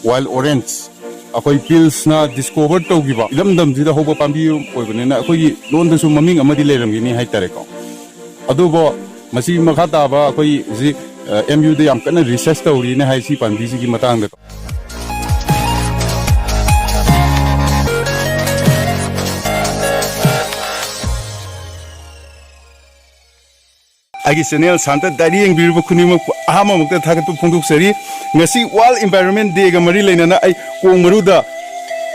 wild orange akhoi pills na discover tawgiba ilamdam jida hoba pambi oibane akhoi lon da su maming amadi leramgini haitare ko adubo masi makha taba akhoi ji MU da yam kana research tawri ne haisi pambi ji gi matang da Agi channel Santa Dari yang biru khuni ma ahama mukta thagat phongduk sari ngasi World Environment Day ga mari leinana ai kong maruda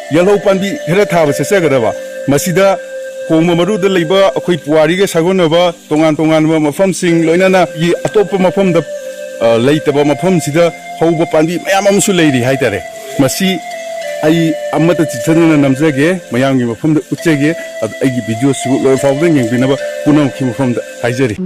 yellow panbi hera thaba se sagadaba masida kong maruda leiba akhoi puari ga sagonaba tongan tongan mafam sing loinana yi atop mafam da leitaba mafam sida hauba panbi mayam amsu leiri haitare masi ai amata chithana namjage mayamgi mafam da uchege ai gi video su lo fawdeng yang binaba punam ki mafam da haijari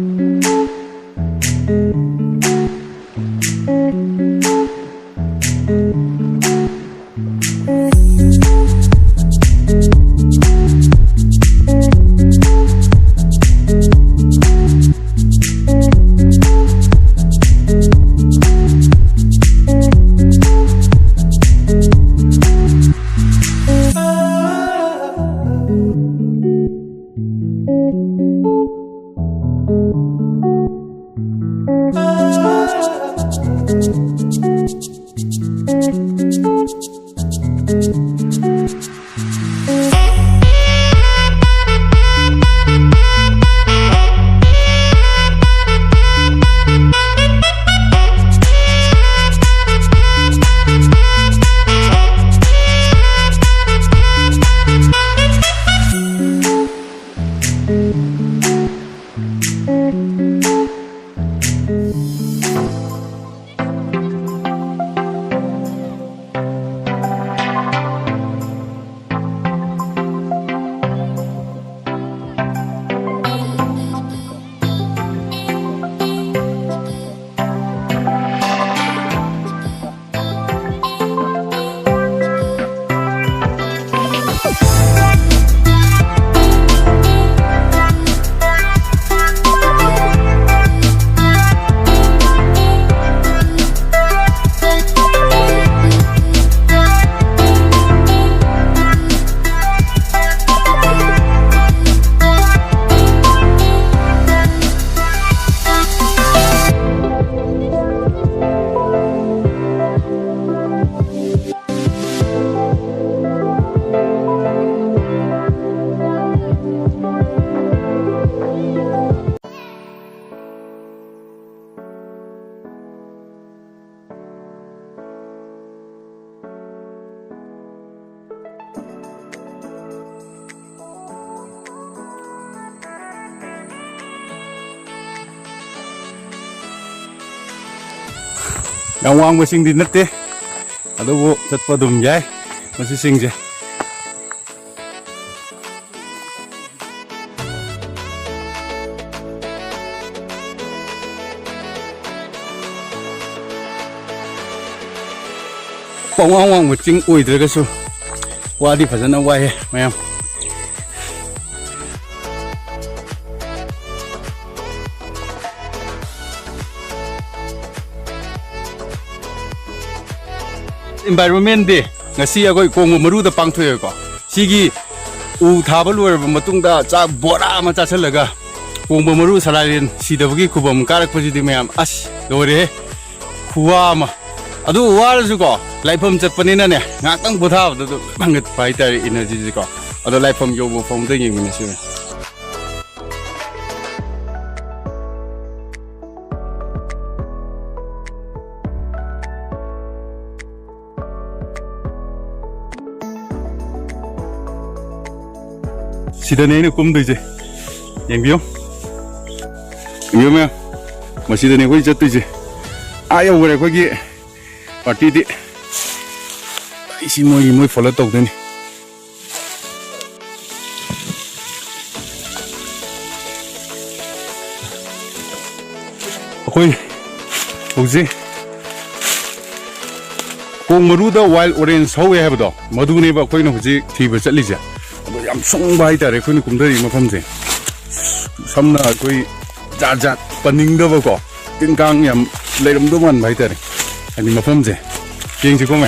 Yang wang masing di nete, ada bu setpa dum jai, masih sing je. Wang wang masing oi terus su, wadi pasana wai, mayam. Environment Day ngasi agoi kong maru da pangthoy ko sigi u thabalur matungda cha bora ma cha chalaga kong maru salarin sidabagi khubam karak pajidi mayam as dore khuwa ma adu war ju ko laifam chatpanina ne ngakang botha du bangat fighter energy ko adu laifam yo bo phom de yeng ni se Sidane ini kum doi je, yang biong me, masih dane koi jatuh je, ayo boleh koi ki party di, isi moi follow tau dene, koi, uji, kong maruda wild orange how ya bedo, madu ne ba koi no uji tiba chat lija. Yam song bai tare koi kumdari mafam je samna koi jat paning da ba ko tingkang yam leiram do man bai tare ani mafam je yeng ji ko me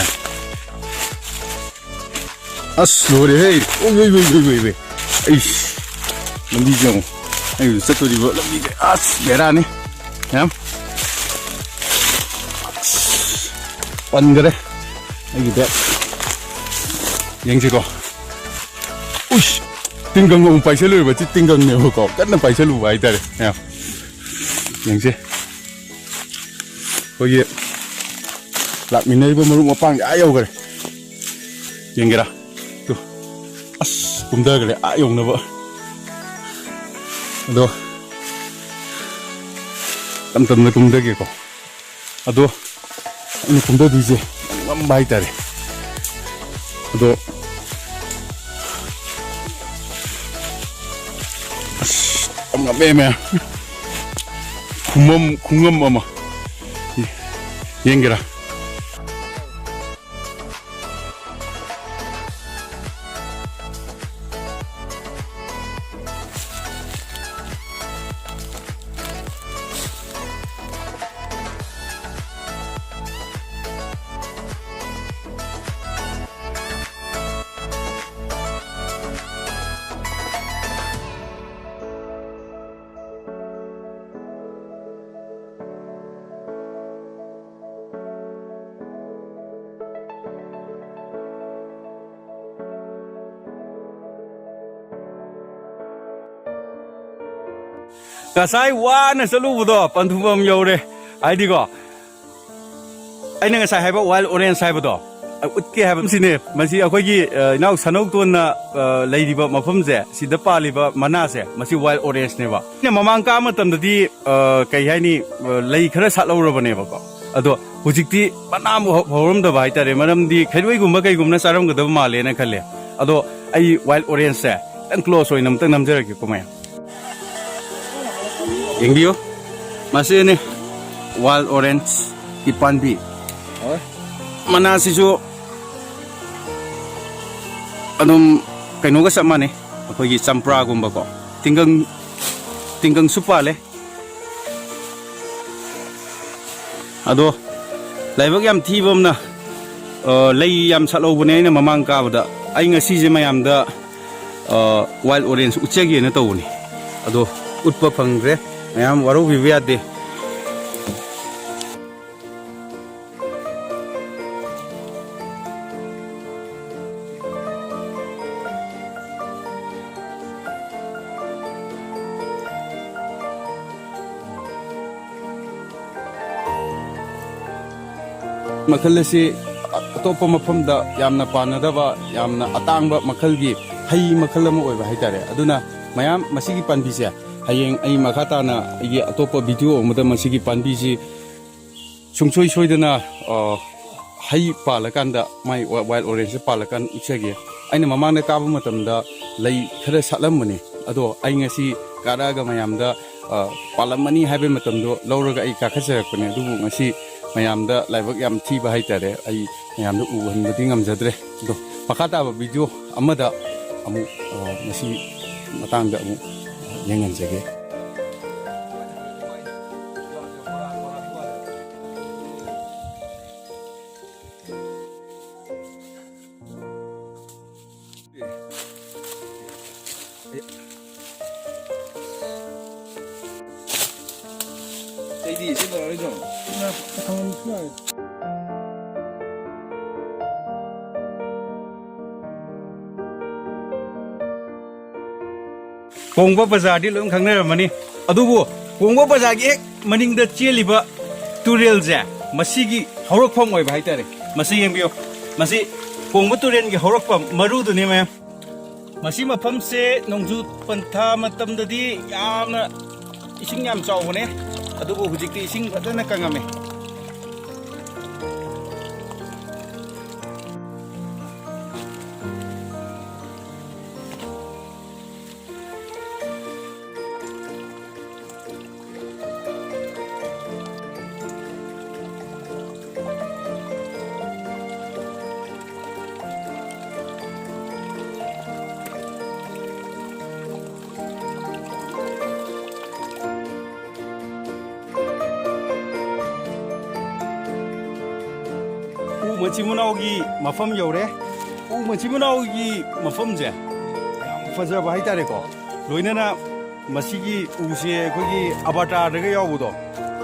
ꯑꯁ ꯂꯣꯏꯔꯦꯍꯦ ꯎꯏ ꯑꯩꯁ ꯂꯝꯕꯤꯁꯦ ꯑꯃꯨꯛ ꯑꯩ ꯆꯠꯇꯣꯔꯤꯕ ꯂꯝꯕꯤꯁꯦ ꯑꯁ ꯕꯦꯔꯥꯅꯤ ꯌꯥꯝ ꯄꯟꯈꯔꯦ ꯑꯩꯒꯤ bag ꯌꯦꯡꯁꯤꯀꯣ 우씨 띵강 너무 빠이셀로 봤지 띵강 내고 끝나 빠이셀로 와야 돼. 야, 양세. 거기 락미네 이거 뭐 빵 아요 그래. 양게라. 또 아스 곰다 그래. 아 용나 봐. 너 땀땀나 곰다게고. 아도 이 곰다도 이제 많이 따래. 아도 엄마 매매 궁엄 엄마 연결아 Kasai wana selalu betul pantuam jauh Aidiko. Aina ngasai haba wild orange haba betul. Utke haba sini masih aku lagi nak sanok tu na lagi di bawah mafum je. Sida pali bawah mana se masih wild orange ni ba. Ni mamang kamu tam tadi kayak ni lagi keras salah orang ni ba ko. Ado hujikti mana mu horum dah baik tadi. Manam di kedua gumba kayak gumna saram kedua malah na kali. Ado ai wild orange se. Tan close oi nam tan nam jera kau maya. Yang bio masih ini wild orange ipan bi mana sisu anum kaino ka sama ne akhoi champra gumba ko tinggang supa le ado laibak yam thibom na lei yam salo bune na mamang ka bada ai ngasi je mayam da wild orange uchegi na tawni ado utpa phangre mayam waru bibya de makal si atopa mafam da yamna panadaba yamna atangba makal gi hai makal mo oi ba haitare aduna mayam masigi panbi se hayeng ai makata na igi atopa video muda masigi panbi si sungsoi soidana hai palakanda mai wild orange palakan uchege aina mamang na kabu matamda lei khara salam mani ado ai ngasi karaga mayam da palamani habe matamdo lawraga ai kakhasarakpane dubu ngasi mayamda laibak yam thiba haitare ai mayamda uhanbadi ngamjadre do pakata ba video amada amu ngasi matangda amu yenganjage Jadi sih kalau itu, nah tangan sekali. Kongba bazar di lung khangna mani adubu kongba bazar gi maning da cheliba turel ja masigi horokpham oi bhai tare masi yembiyo masi kongba turen gi horokpham maru du ne ma masi mafam se nongju pantha matam da di yamna ising yam chaw ne adubu hujikti ising badana kangame Macimunaugi mafam yore ꯎ ꯃꯆꯤ ꯃꯅꯥꯎꯒꯤ ꯃꯐꯝꯁꯦ ꯌꯥꯝ ꯐꯖꯕ ꯍꯥꯏꯇꯥꯔꯦꯀꯣ ꯂꯣꯏꯅꯅ ꯃꯁꯤꯒꯤ ꯎꯁꯦ ꯑꯩꯈꯣꯏꯒꯤ ꯑꯕꯥꯇꯥꯔꯗꯒ ꯌꯥꯎꯕꯗꯣ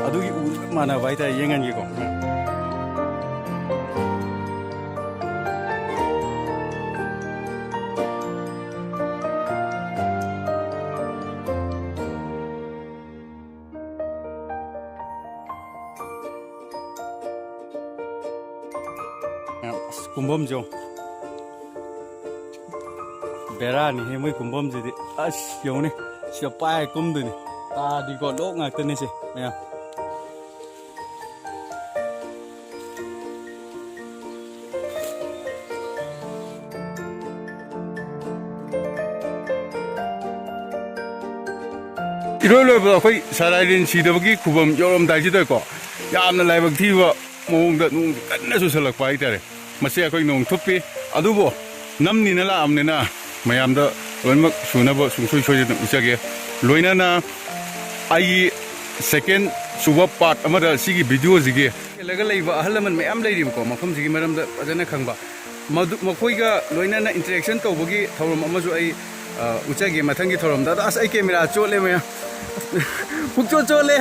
ꯑꯗꯨꯒꯤ ꯎ ꯃꯥꯟꯅꯕ ꯍꯥꯏꯇꯥꯔꯦ ꯌꯦꯡꯍꯟꯒꯦꯀꯣ ꯀꯨꯝꯐꯝꯁꯨ ꯕꯦꯔꯥꯅꯤꯍꯦ ꯃꯣꯏ ꯀꯨꯝꯐꯝꯁꯤꯗꯤ ꯑꯁ ꯌꯦꯡꯉꯨꯅꯦ ꯁꯤꯗ ꯄꯥꯏꯔ ꯀꯨꯝꯗꯣꯏꯅꯤ ꯇꯥꯗꯤꯀꯣ ꯂꯣꯛ ꯉꯥꯛꯇꯅꯤꯁꯦ ꯃꯌꯥꯝ ꯏꯔꯣꯏ ꯂꯣꯏꯕꯗ ꯑꯩꯈꯣꯏ ꯁꯔꯥꯏꯔꯦꯟ ꯁꯤꯗꯕꯒꯤ ꯈꯨꯕꯝ ꯌꯧꯔꯝꯗꯥꯏꯁꯤꯗꯀꯣ ꯌꯥꯝꯅ ꯂꯥꯏꯕꯛ ꯊꯤꯕ ꯃꯑꯣꯡꯗ ꯅꯣꯡ ꯀꯟꯅ ꯆꯨꯁꯜꯂꯛꯄ ꯍꯥꯏꯇꯥꯔꯦ ꯃꯁꯤ ꯑꯩꯈꯣꯏ ꯅꯣꯡ ꯊꯨꯞꯄꯤ ꯑꯗꯨꯕꯨ ꯅꯝꯅꯤꯅ ꯂꯥꯛꯑꯕꯅꯤꯅ ꯃꯌꯥꯝꯗ ꯂꯣꯏꯅꯃꯛ ꯁꯨꯅꯕ ꯁꯨꯡꯁꯣꯏ ꯁꯣꯏꯗꯅ ꯎꯠꯆꯒꯦ ꯂꯣꯏꯅꯅ ꯑꯩꯒꯤ ꯁꯦꯀꯦꯟ ꯁꯨꯕ ꯄꯥꯔꯠ ꯑꯃꯗ ꯁꯤꯒꯤ ꯚꯤꯗꯤꯑꯣꯁꯤꯒꯤ ꯍꯦꯜꯂꯒ ꯂꯩꯕ ꯑꯍꯜ ꯂꯃꯟ ꯃꯌꯥꯝ ꯂꯩꯔꯤꯕꯀꯣ ꯃꯐꯝꯁꯤꯒꯤ ꯃꯔꯝꯗ ꯐꯖꯅ ꯈꯪꯕ ꯃꯈꯣꯏꯒ ꯂꯣꯏꯅꯅ ꯏꯟꯇꯔꯦꯛꯁꯟ ꯇꯧꯕꯒꯤ ꯊꯧꯔꯝ ꯑꯃꯁꯨ ꯑꯩ ꯎꯠꯆꯒꯦ ꯃꯊꯪꯒꯤ ꯊꯧꯔꯝꯗ ꯑꯗꯣ ꯑꯁ ꯑꯩ ꯀꯦꯃꯦꯔꯥ ꯆꯣꯠꯂꯦ ꯃꯌꯥꯝ ꯄꯨꯛꯆꯣꯠ ꯆꯣꯠꯂꯦ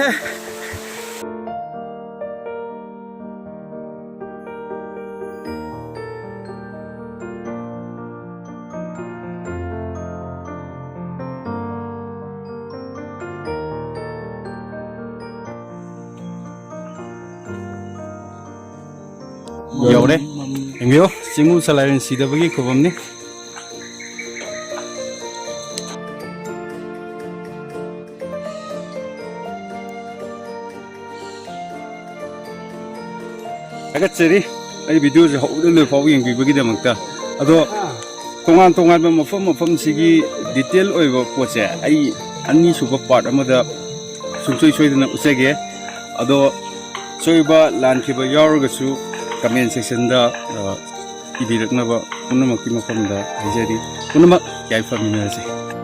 ꯌꯧꯔꯦ ꯌꯦꯡꯕꯤꯌꯣ ꯆꯤꯡꯃꯨ ꯁꯂꯥꯏꯔꯦꯟ ꯁꯤꯗꯕꯒꯤ ꯈꯨꯕꯝꯅꯤ ꯊꯥꯒꯠꯆꯔꯤ ꯑꯩ ꯚꯤꯗꯤꯑꯣꯁꯦ ꯍꯧꯕꯗꯩ ꯂꯣꯏ ꯐꯥꯎꯕ ꯌꯦꯡꯕꯤꯕꯒꯤꯗꯃꯛꯇ ꯑꯗꯣ ꯇꯣꯉꯥꯟ ꯇꯣꯉꯥꯟꯕ ꯃꯐꯝꯁꯤꯒꯤ ꯗꯤꯇꯦꯜ ꯑꯣꯏꯕ ꯄꯣꯠꯁꯦ ꯑꯩ ꯑꯅꯤꯁꯨꯕ ꯄꯥꯔꯠ ꯑꯃꯗ ꯁꯨꯡꯁꯣꯏ ꯁꯣꯏꯗꯅ ꯎꯠꯆꯒꯦ ꯑꯗꯣ ꯁꯣꯏꯕ ꯂꯥꯟꯈꯤꯕ ꯌꯥꯎꯔꯒꯁꯨ ꯀꯃꯦꯟ ꯁꯦꯛꯁꯟꯗ ꯏꯕꯤꯔꯛꯅꯕ ꯄꯨꯝꯅꯃꯛꯀꯤ ꯃꯐꯝꯗ ꯍꯥꯏꯖꯔꯤ ꯄꯨꯝꯅꯃꯛ ꯌꯥꯏꯐꯃꯤꯟꯅꯔꯁꯤ